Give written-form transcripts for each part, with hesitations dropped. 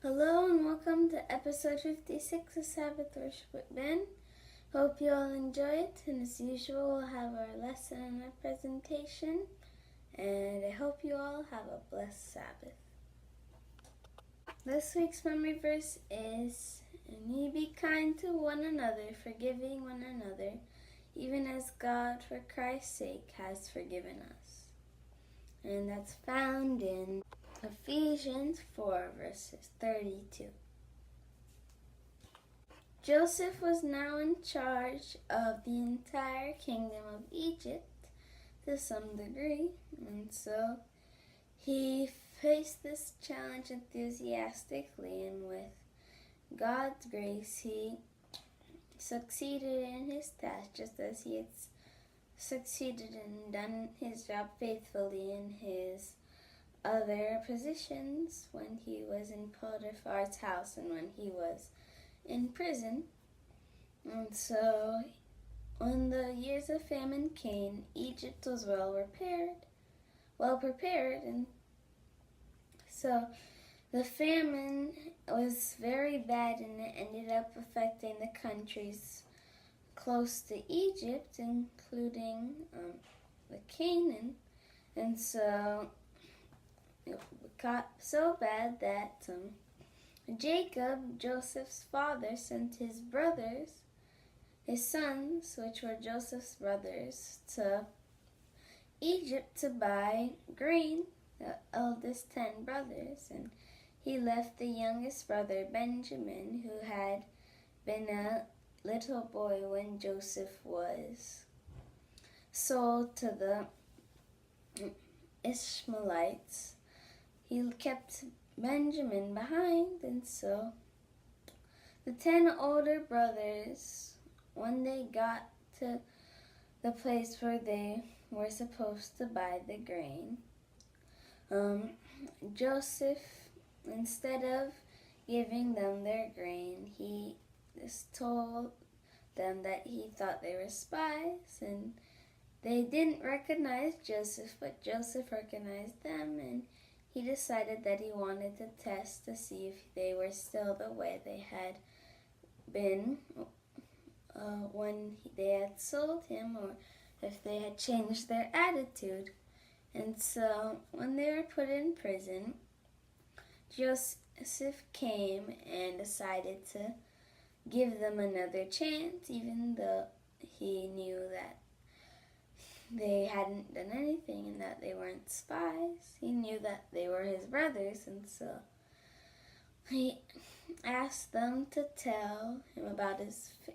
Hello and welcome to episode 56 of Sabbath Worship with Ben. Hope you all enjoy it, and as usual we'll have our lesson and our presentation, and I hope you all have a blessed Sabbath. This week's memory verse is, "And ye be kind to one another, forgiving one another, even as God for Christ's sake has forgiven us." And that's found in Ephesians 4, verses 32. Joseph was now in charge of the entire kingdom of Egypt to some degree, and so he faced this challenge enthusiastically, and with God's grace he succeeded in his task, just as he had succeeded and done his job faithfully in his other positions when he was in Potiphar's house and when he was in prison. And so when the years of famine came, Egypt was well prepared, and so the famine was very bad, and it ended up affecting the countries close to Egypt, including the Canaan. And so it got so bad that Jacob, Joseph's father, sent his brothers, his sons, which were Joseph's brothers, to Egypt to buy grain, the eldest 10 brothers, and he left the youngest brother, Benjamin, who had been a little boy when Joseph was sold to the Ishmaelites. He kept Benjamin behind, and so the 10 older brothers, when they got to the place where they were supposed to buy the grain, Joseph, instead of giving them their grain, he just told them that he thought they were spies, and they didn't recognize Joseph, but Joseph recognized them, and he decided that he wanted to test to see if they were still the way they had been when they had sold him, or if they had changed their attitude. And so when they were put in prison, Joseph came and decided to give them another chance, even though he knew that they hadn't done anything and that they weren't spies. He knew that they were his brothers, and so he asked them to tell him about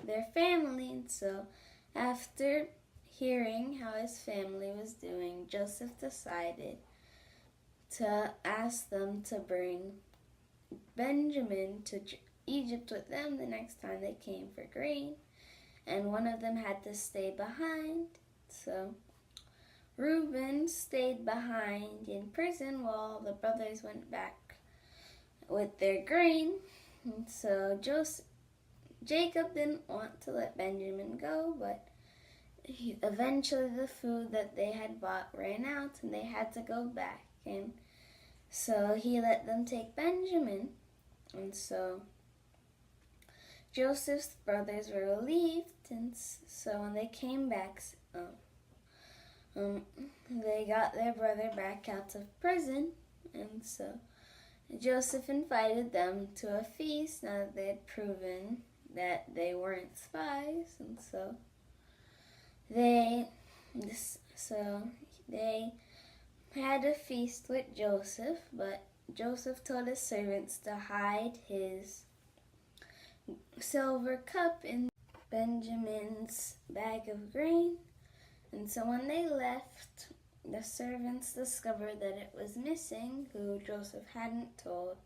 their family. And so after hearing how his family was doing, Joseph decided to ask them to bring Benjamin to Egypt with them the next time they came for grain, and one of them had to stay behind. So Reuben stayed behind in prison while the brothers went back with their grain. And so Jacob didn't want to let Benjamin go, but eventually the food that they had bought ran out and they had to go back. And so he let them take Benjamin. And so Joseph's brothers were relieved, and so when they came back, they got their brother back out of prison, and so Joseph invited them to a feast now that they had proven that they weren't spies. And so they had a feast with Joseph, but Joseph told his servants to hide his silver cup in Benjamin's bag of grain. And so when they left, the servants discovered that it was missing, who Joseph hadn't told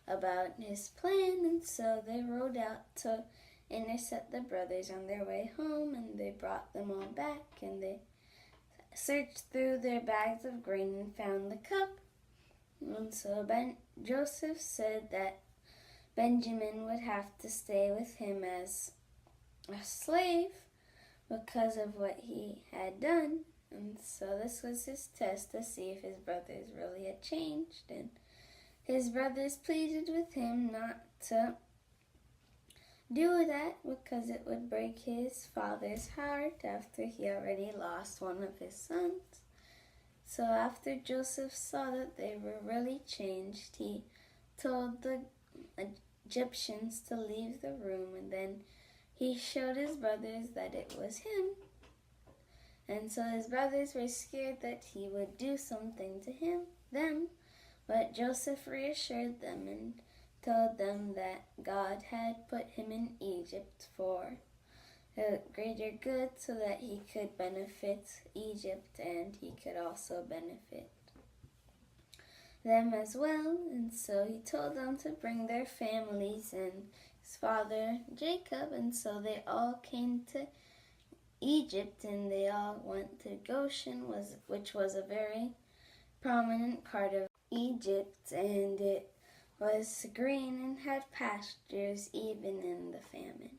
about his plan. And so they rode out to intercept the brothers on their way home, and they brought them all back, and they searched through their bags of grain and found the cup. And so Joseph said that Benjamin would have to stay with him as a slave because of what he had done. And so this was his test to see if his brothers really had changed. And his brothers pleaded with him not to do that because it would break his father's heart after he already lost one of his sons. So after Joseph saw that they were really changed, he told the Egyptians to leave the room, and then he showed his brothers that it was him. And so his brothers were scared that he would do something to them, but Joseph reassured them and told them that God had put him in Egypt for a greater good so that he could benefit Egypt and he could also benefit them as well. And so he told them to bring their families and his father Jacob, and so they all came to Egypt and they all went to Goshen, which was a very prominent part of Egypt, and it was green and had pastures even in the famine.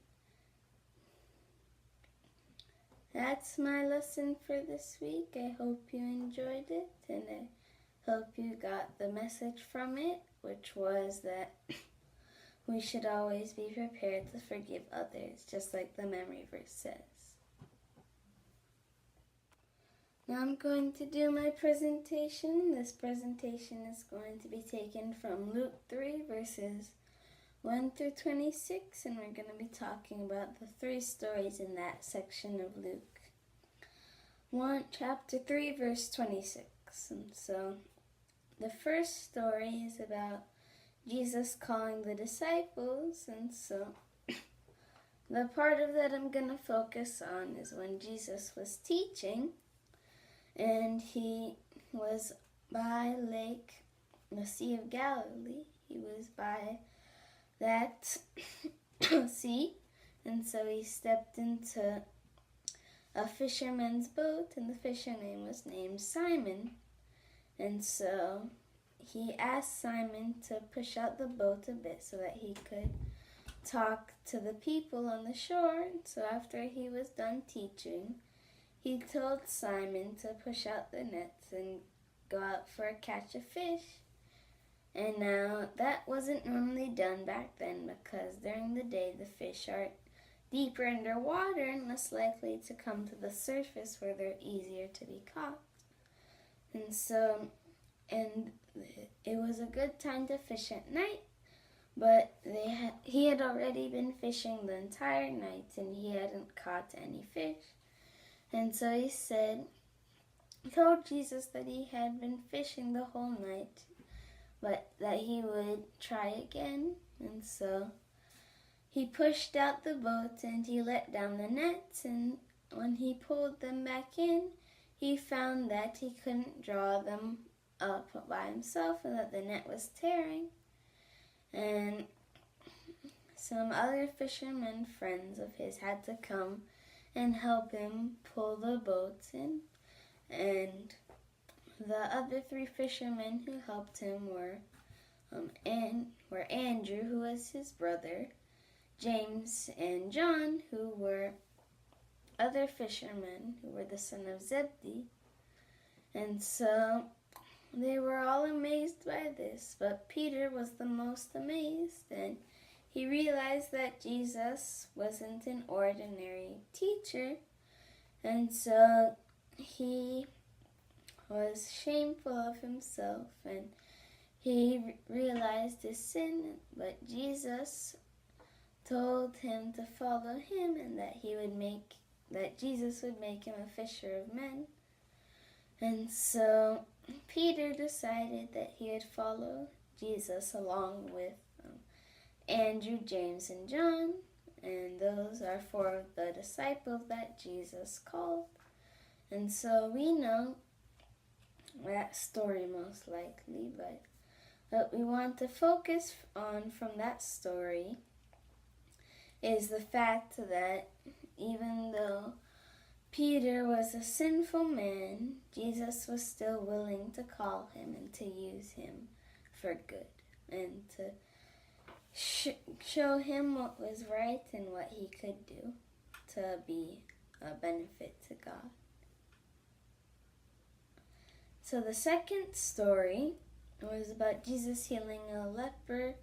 That's my lesson for this week. I hope you enjoyed it, and I hope you got the message from it, which was that we should always be prepared to forgive others, just like the memory verse says. Now I'm going to do my presentation. This presentation is going to be taken from Luke 3, verses 1 through 26, and we're going to be talking about the 3 stories in that section of Luke. Chapter 3, verse 26. And so the first story is about Jesus calling the disciples, and so the part of that I'm going to focus on is when Jesus was teaching, and he was by the Sea of Galilee. He was by that sea, and so he stepped into a fisherman's boat, and the fisherman was named Simon. And so he asked Simon to push out the boat a bit so that he could talk to the people on the shore. So after he was done teaching, he told Simon to push out the nets and go out for a catch of fish. And now that wasn't normally done back then, because during the day the fish are deeper underwater and less likely to come to the surface where they're easier to be caught. And it was a good time to fish at night, but he had already been fishing the entire night and he hadn't caught any fish. And so he told Jesus that he had been fishing the whole night, but that he would try again. And so he pushed out the boat and he let down the nets, and when he pulled them back in, he found that he couldn't draw them up by himself and that the net was tearing. And some other fishermen friends of his had to come and help him pull the boat in. And the other 3 fishermen who helped him were Andrew, who was his brother, James and John, who were other fishermen who were the son of Zebedee. And so they were all amazed by this, but Peter was the most amazed, and he realized that Jesus wasn't an ordinary teacher, and so he was shameful of himself, and he realized his sin, but Jesus told him to follow him and that Jesus would make him a fisher of men. And so Peter decided that he would follow Jesus along with Andrew, James, and John, and those are 4 of the disciples that Jesus called. And so we know that story most likely, but what we want to focus on from that story is the fact that even though Peter was a sinful man, Jesus was still willing to call him and to use him for good and to show him what was right and what he could do to be a benefit to God. So the second story It was about Jesus healing a leper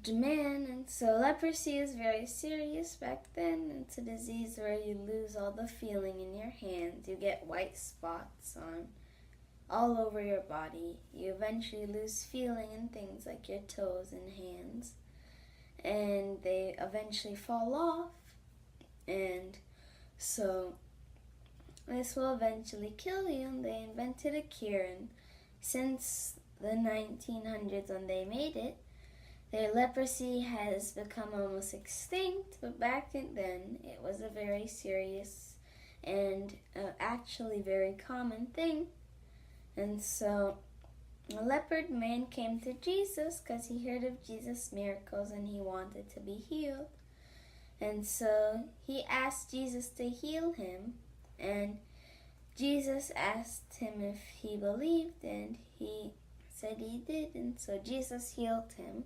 man, and so leprosy is very serious back then. It's a disease where you lose all the feeling in your hands. You get white spots on all over your body. You eventually lose feeling in things like your toes and hands, and they eventually fall off, and so this will eventually kill you. And they invented a cure, and since the 1900s when they made it, their leprosy has become almost extinct, but back then it was a very serious and actually very common thing. And so a leopard man came to Jesus because he heard of Jesus' miracles and he wanted to be healed. And so he asked Jesus to heal him, and Jesus asked him if he believed, and he said he did, and so Jesus healed him.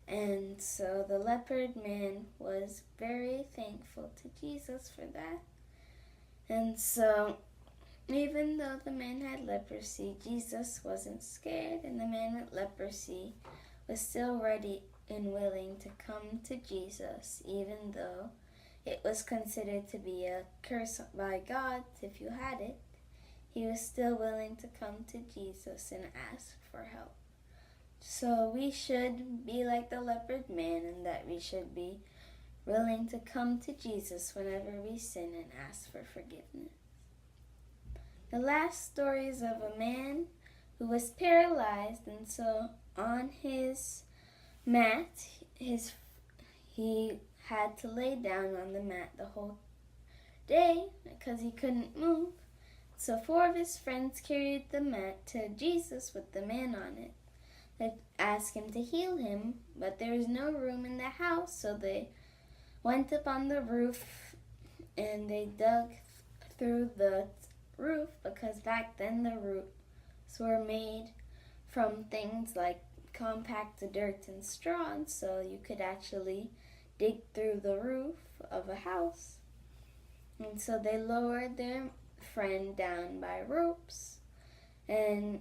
And so the leopard man was very thankful to Jesus for that. And so even though the man had leprosy, Jesus wasn't scared, and the man with leprosy was still ready and willing to come to Jesus, even though it was considered to be a curse by God if you had it. He was still willing to come to Jesus and ask for help. So we should be like the leopard man, in that we should be willing to come to Jesus whenever we sin and ask for forgiveness. The last story is of a man who was paralyzed, and so on his mat, he had to lay down on the mat the whole day because he couldn't move. So 4 of his friends carried the mat to Jesus with the man on it. They asked him to heal him, but there was no room in the house, so they went up on the roof and they dug through the roof, because back then the roofs were made from things like compact dirt and straw, and so you could actually dig through the roof of a house. And so they lowered their friend down by ropes, and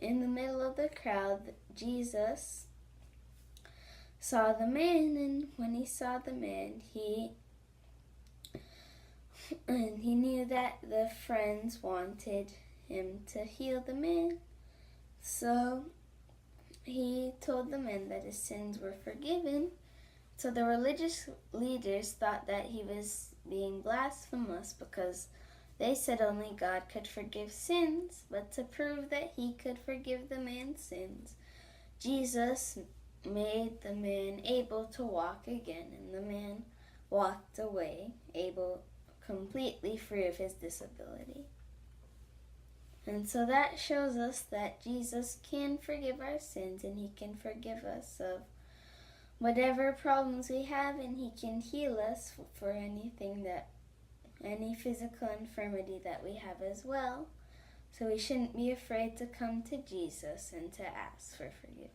in the middle of the crowd, Jesus saw the man, and when he saw the man, he knew that the friends wanted him to heal the man. So he told the man that his sins were forgiven. So the religious leaders thought that he was being blasphemous because they said only God could forgive sins. But to prove that he could forgive the man's sins, Jesus made the man able to walk again, and the man walked away, completely free of his disability. And so that shows us that Jesus can forgive our sins, and he can forgive us of whatever problems we have, and he can heal us for any physical infirmity that we have as well. So we shouldn't be afraid to come to Jesus and to ask for forgiveness.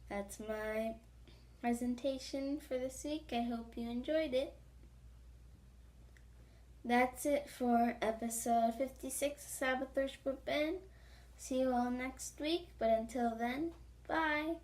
That's my presentation for this week. I hope you enjoyed it. That's it for episode 56 of Sabbath Worship with Ben. See you all next week, but until then, bye.